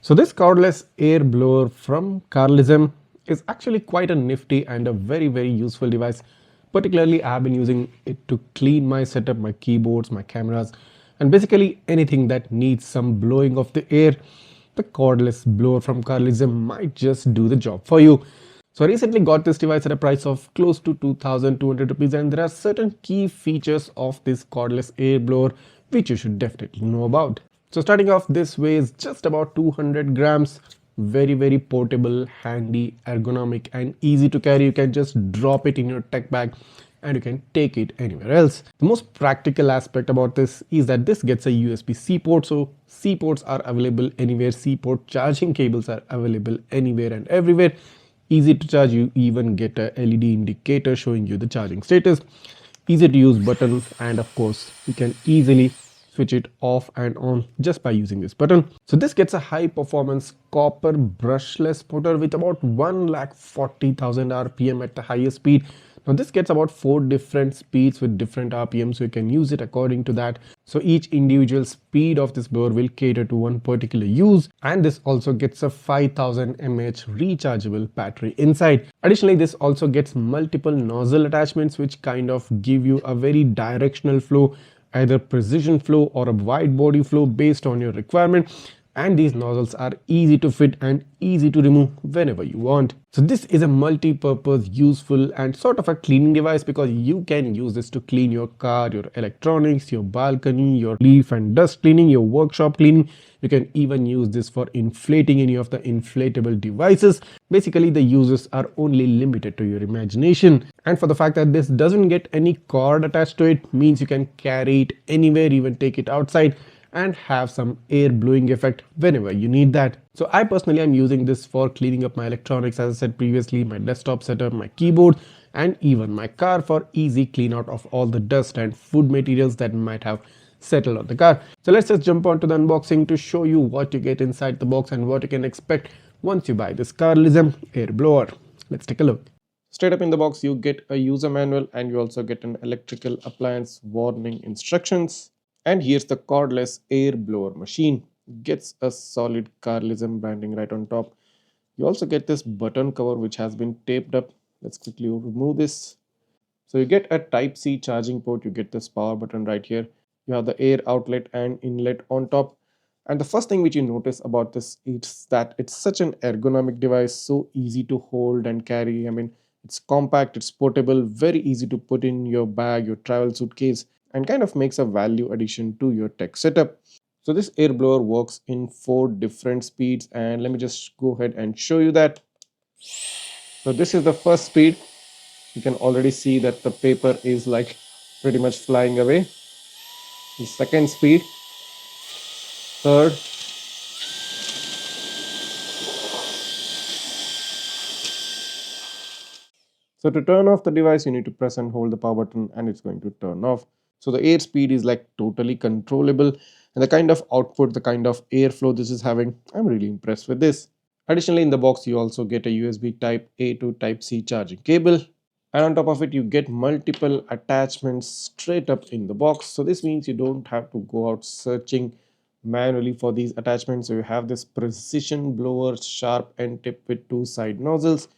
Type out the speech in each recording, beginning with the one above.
So this cordless air blower from Carlizem is actually quite a nifty and a very useful device. Particularly I have been using it to clean my setup, my keyboards, my cameras, and basically anything that needs some blowing of the air. The cordless blower from Carlizem might just do the job for you. So I recently got this device at a price of close to 2200 rupees, and there are certain key features of this cordless air blower which you should definitely know about. So starting off, this weighs just about 200 grams, very portable, handy, ergonomic and easy to carry. You can just drop it in your tech bag and you can take it anywhere else. The most practical aspect about this is that this gets a USB-C port, so C ports are available anywhere. C port charging cables are available anywhere and everywhere. Easy to charge, you even get a LED indicator showing you the charging status. Easy to use button, and of course you can easily switch it off and on just by using this button. So this gets a high performance copper brushless motor with about 1,40,000 RPM at the highest speed. Now this gets about 4 different speeds with different RPM, so you can use it according to that. So each individual speed of this blower will cater to one particular use, and this also gets a 5000 mAh rechargeable battery inside. Additionally, this also gets multiple nozzle attachments which kind of give you a very directional flow, either precision flow or a wide body flow based on your requirement, and these nozzles are easy to fit and easy to remove whenever you want. So this is a multi-purpose, useful and sort of a cleaning device, because you can use this to clean your car, your electronics, your balcony, your leaf and dust cleaning, your workshop cleaning. You can even use this for inflating any of the inflatable devices. Basically the uses are only limited to your imagination, and for the fact that this doesn't get any cord attached to it means you can carry it anywhere, even take it outside and have some air blowing effect whenever you need that. So I personally am using this for cleaning up my electronics, as I said previously, my desktop setup, my keyboard and even my car, for easy clean out of all the dust and food materials that might have settled on the car. So let's just jump on to the unboxing to show you what you get inside the box and what you can expect once you buy this Carlizem air blower. Let's take a look. Straight up in the box you get a user manual, and you also get an electrical appliance warning instructions. And here's the cordless air blower machine. Gets a solid Carlizem branding right on top. You also get this button cover which has been taped up. Let's quickly remove this. So you get a Type-C charging port, you get this power button right here. You have the air outlet and inlet on top. And the first thing which you notice about this is that it's such an ergonomic device, so easy to hold and carry. I mean, it's compact, it's portable, very easy to put in your bag, your travel suitcase, and kind of makes a value addition to your tech setup. So this air blower works in 4 different speeds, and let me just go ahead and show you that. So this is the first speed. You can already see that the paper is like pretty much flying away. The second speed, third, so to turn off the device you need to press and hold the power button and it's going to turn off. So the air speed is like totally controllable, and the kind of output, the kind of airflow this is having, I'm really impressed with this. Additionally, in the box you also get a USB type A to type C charging cable, and on top of it you get multiple attachments straight up in the box. So this means you don't have to go out searching manually for these attachments. So you have this precision blower, sharp end tip with 2 side nozzles.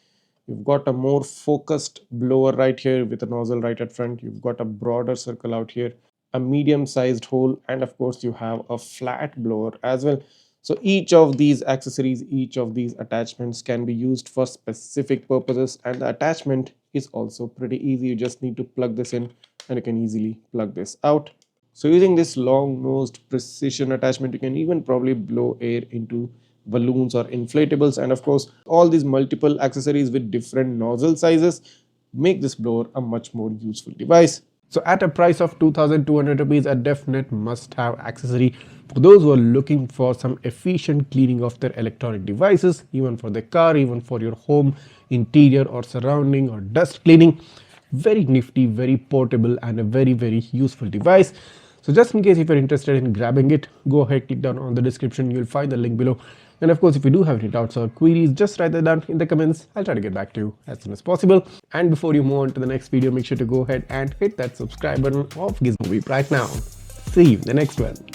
You've got a more focused blower right here with a nozzle right at front. You've got a broader circle out here, a medium sized hole, and of course you have a flat blower as well. So each of these accessories, each of these attachments can be used for specific purposes, and the attachment is also pretty easy. You just need to plug this in and you can easily plug this out. So using this long nosed precision attachment, you can even probably blow air into balloons or inflatables, and of course all these multiple accessories with different nozzle sizes make this blower a much more useful device. So at a price of 2200 rupees, a definite must-have accessory for those who are looking for some efficient cleaning of their electronic devices, even for their car, even for your home interior or surrounding or dust cleaning. Very nifty, very portable and a very useful device. So just in case if you're interested in grabbing it, go ahead, click down on the description, you'll find the link below, And of course, if you do have any doubts or queries, just write that down in the comments. I'll try to get back to you as soon as possible. And before you move on to the next video, make sure to go ahead and hit that subscribe button of Gizmobeep right now. See you in the next one.